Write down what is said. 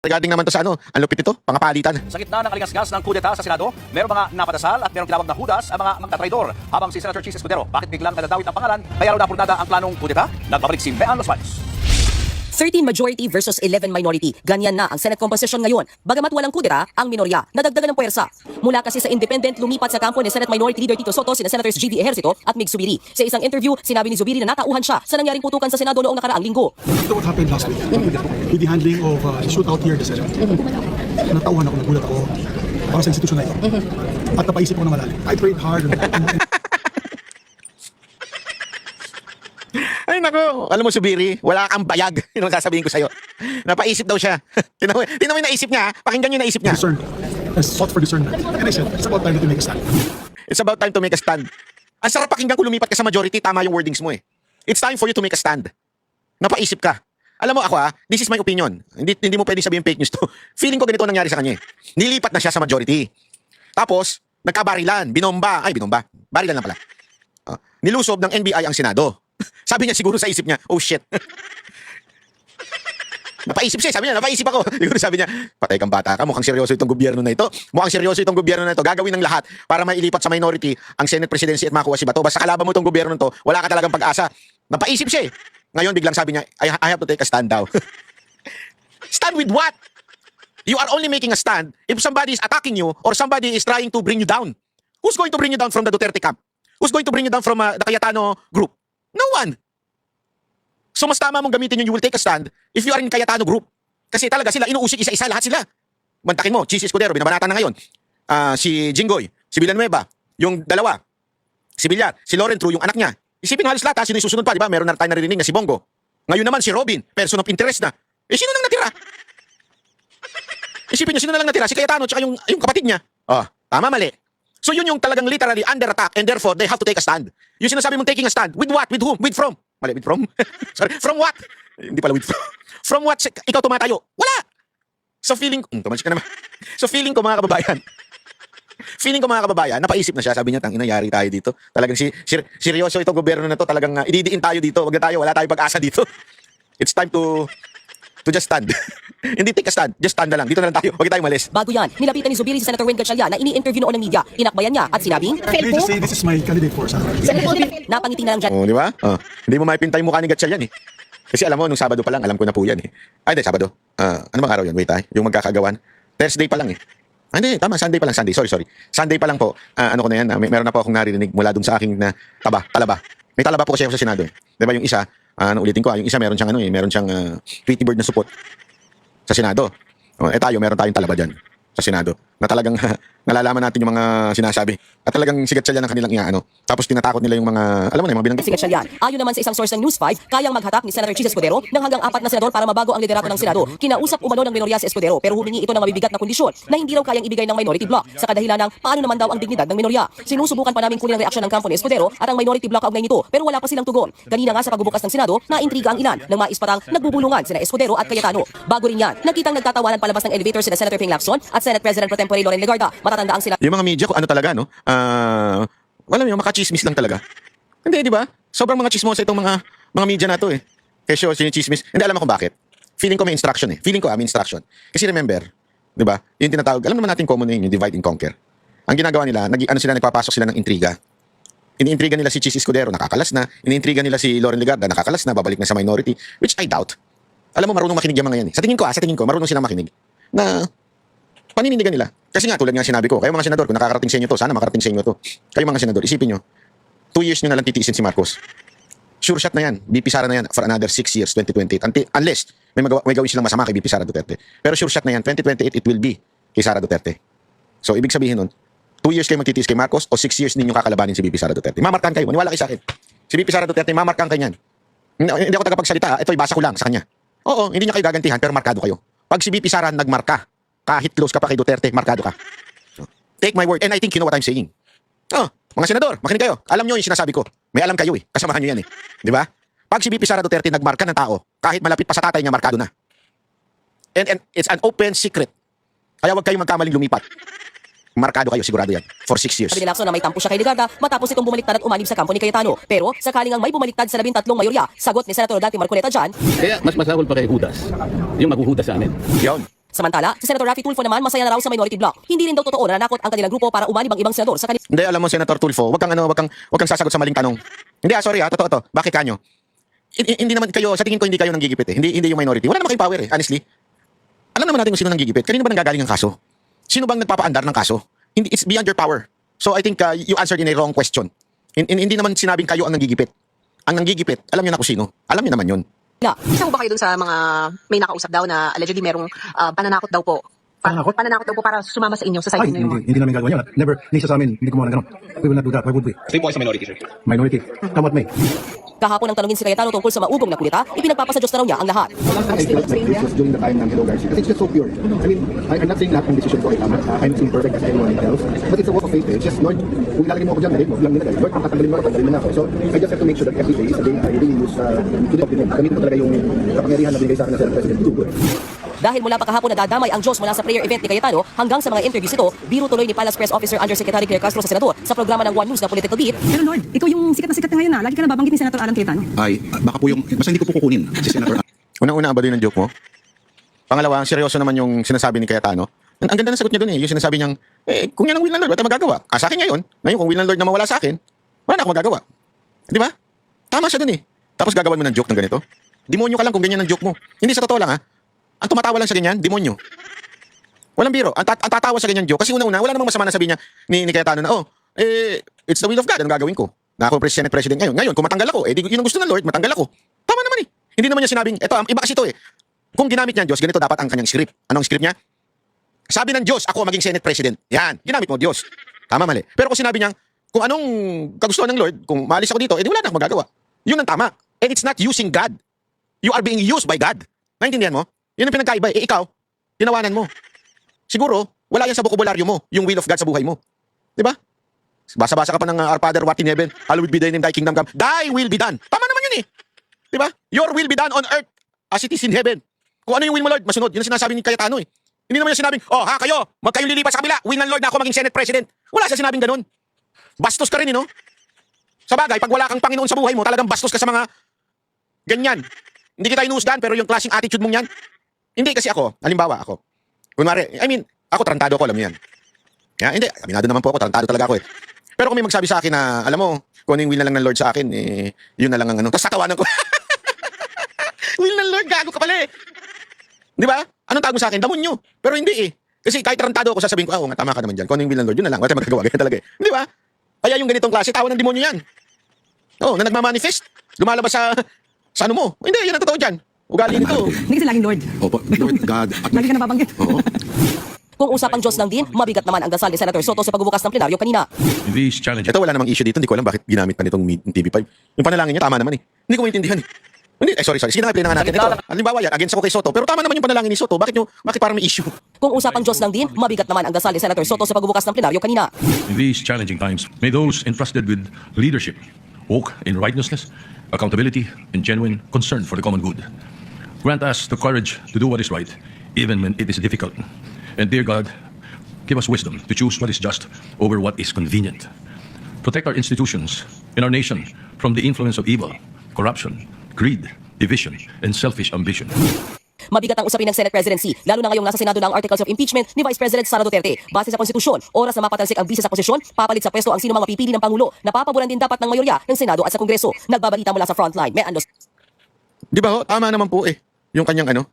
Regarding naman to sa ano, ang lupit ito, pangapalitan. Sa gitna ng kaligasgas ng kudeta sa Senado, merong mga napadasal at merong tinawag na hudas ang mga magtatraidor. Habang si Senator Chis Escudero, bakit biglang nadadawit ang pangalan? Kaya raw napurnada ang planong kudeta? Nagbabalik si Mean Los Baños. 13 majority versus 11 minority. Ganyan na ang Senate composition ngayon. Bagamat walang kudeta, ang minorya nadagdagan ng puwersa. Mula kasi sa independent, lumipat sa kampo ni Senate Minority Leader Tito Soto sina Senators G.V. Ejercito at Mig Zubiri. Sa isang interview, sinabi ni Zubiri na natauhan siya sa nangyaring putukan sa Senado noong nakaraang linggo. Ito what happened last week with the handling of the shootout here in the Senate. Natauhan ako, nagulat ako para sa institusyon na ito. At napaisip ko na malalim. I prayed hard and Ay nako, alam mo Zubiri, wala kang bayag. Yun ang sasabihin ko sa'yo. Napaisip daw siya. Tinan mo yung naisip niya, pakinggan yung naisip niya. discerned. I sought for discernment. And I said, it's about time to make a stand. It's about time to make a stand. Ang sarap pakinggan kung lumipat ka sa majority, tama yung wordings mo eh. It's time for you to make a stand. Napaisip ka. Alam mo ako this is my opinion. Hindi mo pwede sabihin fake news to. Feeling ko ganito ang nangyari sa kanya eh. Nilipat na siya sa majority. Tapos, nagkabarilan, binomba. Barilan na pala. Nilusob ng NBI ang Senado. Sabi niya siguro sa isip niya, oh shit. Napaisip siya, sabi niya, napaisip ako. Siguro sabi niya, patay kang bata ka, mukhang seryoso itong gobyerno na ito. Mukhang seryoso itong gobyerno na ito. Gagawin ng lahat para mailipat sa minority ang Senate presidency at makuha si Bato. Basta kalaban mo itong gobyerno na ito, wala ka talagang pag-asa. Napaisip siya eh. Ngayon biglang sabi niya, I have to take a stand daw. Stand with what? You are only making a stand if somebody is attacking you or somebody is trying to bring you down. Who's going to bring you down from the Duterte camp? Who's going to bring you down from the Cayetano group? No one. So mas tama mong gamitin yung you will take a stand if you are in Cayetano group. Kasi talaga sila inuusik isa-isa lahat sila. Mantakin mo, Chis Escudero, binabanatan na ngayon. Si Jinggoy, si Villanueva, yung dalawa. Si Villar, si Lauren True, yung anak niya. Isipin mo halos lahat, sino yung susunod pa, di ba? Meron na tayo naririnig na si Bongo. Ngayon naman si Robin, person of interest na. Sino nang natira? Isipin niyo, sino na lang natira? Si Cayetano tsaka yung kapatid niya. Tama, mali. So yun yung talagang literally under attack and therefore they have to take a stand. Yung sinasabi mong taking a stand, with what? With whom? With from? Mali, with from? Sorry, from what? Hindi pala with from. From what ikaw tumatayo? Wala! So feeling ko, tumansik ka naman. So feeling ko mga kababayan, napaisip na siya, sabi niya, tangina, yari tayo dito. Talagang seryoso itong gobyerno na to, talagang ididiin tayo dito, wag na tayo, wala tayong pag-asa dito. It's time to just stand. Hindi take a stand, just stand na lang. Dito na lang tayo, wag tayong malis. Bago yan, nilapitan ni Zubiri si Senator Wen Gatchalian na ini-interview noon ng media. Tinakbayan niya at sinabing, Let me just say, this is my candidate for Senate. napangiti na lang dyan. Oh, di ba? Hindi mo maipintay mukha ni Gatchalian eh. Kasi alam mo, nung Sabado pa lang, alam ko na po yan eh. Ay, hindi, Sabado. Ano bang araw yun? Wait yung magkakagawan. Thursday pa lang eh. Hindi, tama, Sunday pa lang, Sunday. Sorry. Sunday pa lang po, ano ko na yan, meron na po akong naririnig mula dun sa aking talaba. May talaba po kasi ako sa Senado eh. Di ba yung isa, ulitin ko, yung isa meron siyang Tweety Bird na support sa Senado. Tayo, meron tayong talaba dyan sa Senado na talagang nalalaman natin yung mga sinasabi at talagang sigat siya ng kanilang inaano. Tapos tinatakot nila yung mga, alam mo na, yung mga binanggit. Si Gatchalian, ayon naman sa isang source ng News 5, kayang maghatak ni Senator Chis Escudero ng hanggang 4 na senador para mabago ang liderato ng Senado. Kinausap umano ng minorya si Escudero pero humingi ito ng mabibigat na kondisyon na hindi raw kayang ibigay ng minority bloc sa kadahilan ng paano naman daw ang dignidad ng minorya. Sinusubukan pa namin kunin ang reaksyon ng kampo ni Escudero at ang minority bloc kaugnay nito pero wala pa silang tugon. Kanina nga sa pagbubukas ng Senado, naintriga ang ilan nang maispatang nagbubulungan sina Escudero at Cayetano. Bago rin yan, nakitang nagtatawanan palabas ng elevator sina Senator Ping Lacson at Senate President Pro Tempore Loren Legarda. Matatandaan sila. Yung mga media ko, ano talaga, no? Alam mo, makachismis lang talaga. Hindi, di ba? Sobrang mga chismosa itong mga media na to eh. Kesyo, sinichismis. Hindi, alam mo kung bakit. Feeling ko may instruction eh. May instruction. Kasi remember, di ba? Yung tinatawag, alam naman natin common na yun, yung divide and conquer. Ang ginagawa nila, nagpapasok sila ng intriga. Iniintriga nila si Chis Escudero, nakakalas na. Iniintriga nila si Loren Legarda, nakakalas na, babalik na sa minority. Which I doubt. Alam mo, marunong makinig yung mga yan eh. Sa tingin ko, marunong silang makinig. Na paninindigan nila. Kasi nga, tulad nga sinabi ko, kayo mga senador, kung nakakarating sa inyo to, sana makarating sa inyo to. Kayo mga senador, isipin nyo, 2 years nyo na lang titiisin si Marcos. Sure shot na yan. BP Sara na yan for another 6 years, 2028. Unless may gawin silang masama kay BP Sara Duterte. Pero sure shot na yan, 2028 it will be kay Sara Duterte. So, ibig sabihin nun, 2 years kayo magtitiis kay Marcos o 6 years ninyo kakalabanin si BP Sara Duterte. Mamarkan kayo. Maniwala kayo sa akin. Si BP Sara Duterte, mamarkan kayo yan. Hindi ako tagapagsalita. Ito, ibasa ko lang sa kanya. Oo, hindi niya kayo gagantihan, pero markado kayo. Pag si BP Sara nagmarka, kahit close ka pa kay Duterte, markado ka. Take my word, and I think you know what I'm saying. Mga senador, makinig kayo. Alam nyo yung sinasabi ko. May alam kayo eh. Kasamahan nyo yan eh. Di ba? Pag si BP Sara Duterte nagmarka ng tao, kahit malapit pa sa tatay niya, markado na. And it's an open secret. Kaya wag kayong magkamaling lumipat. Markado kayo, sigurado yan. For 6 years. Sabi ni Lacson na may tampo siya kay Legarda matapos itong bumaliktad at umanib sa kampo ni Cayetano. Pero sakaling ang may bumaliktad sa 13 mayorya, sagot ni Senator Dati Marcoleta dyan. Kaya mas masahol pa kay Judas. Yung maghuhudas sa amin. Yun. Samantala, si Senator Raffy Tulfo naman masaya na raw sa minority bloc. Hindi rin daw totoo na nanakot ang kanilang grupo para umanib ang ibang senador sa Hindi, alam mo, Senator Tulfo, wag kang sasagot sa maling tanong. Hindi, sorry totoo to. Bakit kanyo? Hindi naman kayo, sa tingin ko hindi kayo nanggigipit eh. Hindi yung minority. Wala naman kayong power eh, honestly. Alam naman natin kung sino nanggigipit. Kanino ba nanggagaling ang kaso? Sino bang nagpapaandar ng kaso? It's beyond your power. So I think you answered in a wrong question. Hindi naman sinabing kayo ang nanggigipit. Ang nanggigipit, alam niyo na kung sino. Alam niyo naman yun. Isa ba kayo dun sa mga may nakausap daw na allegedly merong pananakot daw po? Pananakot? Pananakot daw po para sumama sa inyo sa Ay, side ninyo. hindi namin gagawin yan. Never, nisa sa amin, hindi gumawa ng ganun. We will not do that. Why would we? Same po ay sa minority, sir. Minority. Come what may. Kahapon ang tanungin si Cayetano tungkol sa maugong na kudeta, ipinagpapasadyos na raw niya ang lahat. I felt like this was during the time ng Hello Garcia. Kasi it's just so pure. I mean, I'm not saying lahat ng decision ko ay tama. I'm imperfect as anyone else. But it's a walk of faith. It's just, Lord, kung ilalagay mo ako dyan, dahil mo lang nilagay. Lord, kung tatanggalin mo na ako. So, I just have to make sure that every day is a day I really use to the optimum. Gamitin ko talaga yung kapangyarihan na binigay sa akin ng Senate President to good. Dahil mula pa kahapon nadadamay ang Diyos mula sa prayer event ni Cayetano hanggang sa mga interviews ito, biro tuloy ni Palace Press Officer Undersecretary Claire Castro sa Senador sa programa ng One News na Political Beat. Pero Lord, ikaw yung sikat na ngayon na. Lagi ka nababanggit ni Senator Alan Cayetano. Ay, baka po yung, basta hindi ko po kukunin si Senator. Unang-una, abado yun ang joke mo. Pangalawa, seryoso naman yung sinasabi ni Cayetano. Ang ganda ng sagot niya dun eh. Yung sinasabi niyang, kung yan ang will ng Lord, wala tayong magagawa. Sa akin ngayon, kung will ng Lord na mawala sa akin, wala na akong magagawa. Di ba? Tama siya dun eh. Tapos gagawan mo ng joke ng ganito. Demonyo ka lang kung ganyan ang joke mo. Hindi sa totoo lang ha. Ang tumatawa lang sa ganyan, demonyo. Walang biro. Ang tatawa sa ganyan joke. Kasi unang-una, wala namang masama na sabi niya ni Cayetano na, it's the will of God. Anong gagawin ko? Na ako Senate President ngayon. Ngayon, kung matanggal ako, yun ang gusto ng Lord, matanggal ako. Tama naman eh. Hindi naman niya sinabing, iba kasi ito eh. Kung ginamit niya ang Diyos, ganito dapat ang kanyang script. Anong script niya? Sabi ng Diyos, ako maging Senate President. Yan, ginamit mo Diyos. Tama, mali. Pero kung sinabi niya, kung anong kagustuhan ng Lord, kung maalis ako dito, wala na akong magagawa. Yun ang tama. And it's not using God. You are being used by God. Naintindihan mo? Yun ang pinagkaiba. Ikaw, tinawanan mo. Siguro, wala yan sa bokabularyo mo, yung will of God sa buhay mo. Di ba? Basa-basa ka pa ng Our Father who art in heaven, hallowed be thy name, thy kingdom come. Thy will be done. Tama naman yun eh. Di ba? Your will be done on earth as it is in heaven. Kung ano yung will mo, Lord, masunod. Yun ang sinasabi ni Cayetano eh. Hindi naman niya sinabing, kayo, magkayong lilipat sa kabila, will ng Lord na ako maging Senate President. Wala siya sinabing ganun. Bastos ka rin, no? Sa bagay, pag wala kang Panginoon sa buhay mo, talagang bastos ka sa mga ganyan. Hindi kita inuusdan, pero yung klaseng attitude mong yan, hindi kasi ako, halimbawa ako. Kunwari, ako tarantado ako, alam mo yan. Hindi, aminado naman po ako, tarantado talaga ako eh. Pero kung may magsabi sa akin na, alam mo, kung ano yung will na lang ng Lord sa akin, yun na lang ang ano. Tapos tatawanan ko. Will ng Lord, gago ka pala eh. Di ba? Anong tawag mo sa akin? Damonyo. Pero hindi eh. Kasi kahit tarantado ako, sasabihin ko, nga, tama ka naman dyan. Kung ano yung will ng Lord, yun na lang. Wala tayong magagawa, ganyan talaga eh. Di ba? Kaya yung ganitong klase, tawa ng demonyo yan. Na nagmamanifest. Lumalabas sa ano mo. Hindi, yan ang totoo dyan. Ugali nito. Hindi kasi laging Lord. Opo, Lord God. Lagi ka nababanggit. Oo. Kung usapang Diyos lang din, mabigat naman ang dasal ni Senator Soto sa pagbubukas ng plenaryo kanina. These challenges. Ito wala namang issue dito. Hindi ko alam bakit ginamit pa nitong TV5. Yung panalangin niya, tama naman eh. Hindi ko maintindihan eh. Hindi, sorry. Sige na nga, play na nga natin. Ito, halimbawa yan, against ako kay Soto. Pero tama naman yung panalangin ni Soto. Bakit parang may issue? Kung usapang Diyos lang din, mabigat naman ang dasal ni Senator Soto sa pagbubukas ng plenaryo kanina. In these challenging times, may those entrusted with leadership walk in righteousness, accountability, and genuine concern for the common good. Grant us the courage to do what is right, even when it is difficult. And dear God, give us wisdom to choose what is just over what is convenient. Protect our institutions and our nation from the influence of evil, corruption, greed, division, and selfish ambition. Mabigat ang usapin ng Senate presidency, lalo na ngayong nasa Senado ng articles of impeachment ni Vice President Sara Duterte. Base sa konstitusyon, oras na mapatalsik ang bisa sa posisyon, papalit sa pwesto ang sino mga pipili ng Pangulo, napapaboran din dapat ng mayorya ng Senado at sa Kongreso. Nagbabalita mula sa frontline. May Andos. Di ba ho? Tama naman po eh. Yung kanyang